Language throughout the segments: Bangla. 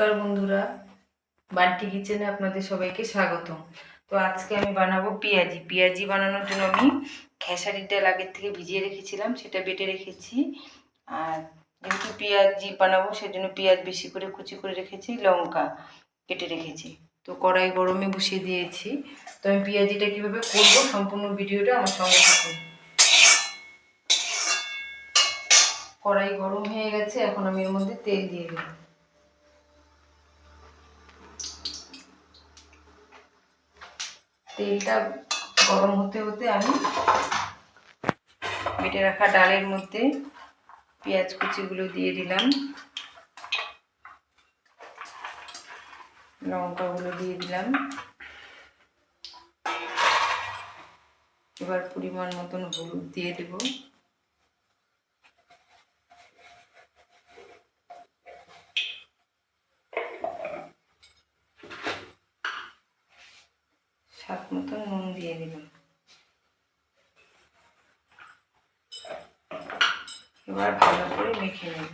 নমস্কার বন্ধুরা, বান্টি কিচেনে আপনাদের সবাইকে স্বাগতম। তো আজকে আমি বানাবো পেঁয়াজি বানানোর জন্য আমি খেসারির ডাল আগের থেকে ভিজিয়ে রেখেছিলাম, সেটা বেটে রেখেছি। আর যেহেতু পেঁয়াজি বানাবো সেজন্য পেঁয়াজ বেশি করে কুচি করে রেখেছি, লঙ্কা কেটে রেখেছি। তো কড়াই গরমে বসিয়ে দিয়েছি। তো আমি পেঁয়াজিটা কীভাবে করবো সম্পূর্ণ ভিডিওটা আমার সঙ্গে থাকুন। কড়াই গরম হয়ে গেছে, এখন আমি এর মধ্যে তেল দিয়ে দেব। তেলটা গরম হতে হতে আমি বেটে রাখা ডালের মধ্যে পেঁয়াজ কুচিগুলো দিয়ে দিলাম, লঙ্কাগুলো দিয়ে দিলাম। এবার পরিমাণ মতন হলুদ দিয়ে দেব, স্বাদ মতন নুন দিয়ে দিলাম। এবার ভালো করে মেখে নেব।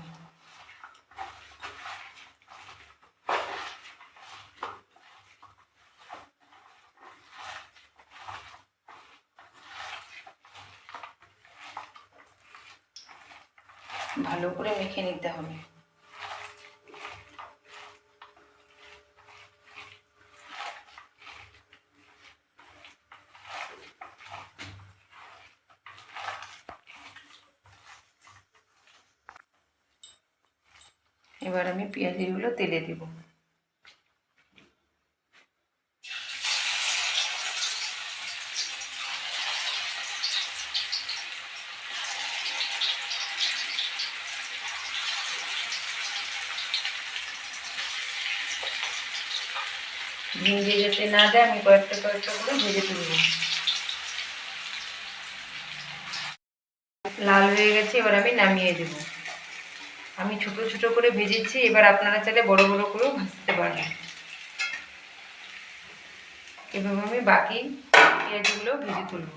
ভালো করে মেখে নিতে হবে। এবার আমি পেঁয়াজিগুলো তেলে দেব। ভেঙে যেতে না যায় আমি কয়েকটা করে ভেজে তুলব। লাল হয়ে গেছে, এবার আমি নামিয়ে দেব। আমি ছোট ছোট করে ভেজেছি, এবার আপনারা চাইলে বড় বড় করেও ভাজতে পারেন। এভাবে আমি বাকি পেঁয়াজগুলো ভেজে তুলব।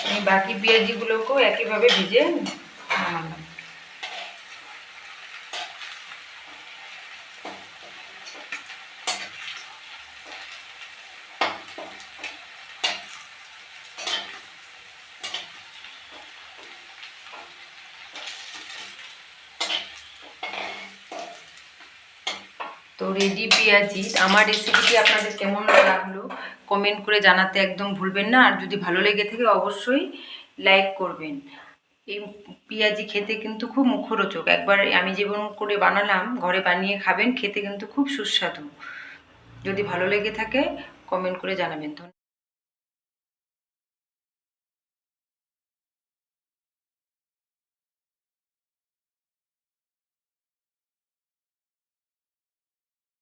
আমি বাকি পেঁয়াজিগুলোকেও একইভাবে ভেজে নামালাম। তো রেডি পেঁয়াজি। আমার রেসিপিটি আপনাদের কেমন লাগলো কমেন্ট করে জানাতে একদম ভুলবেন না। আর যদি ভালো লেগে থাকে অবশ্যই লাইক করবেন। এই পেঁয়াজি খেতে কিন্তু খুব মুখরোচক। একবার আমি যেমন করে বানালাম ঘরে বানিয়ে খাবেন, খেতে কিন্তু খুব সুস্বাদু। যদি ভালো লেগে থাকে কমেন্ট করে জানাবেন।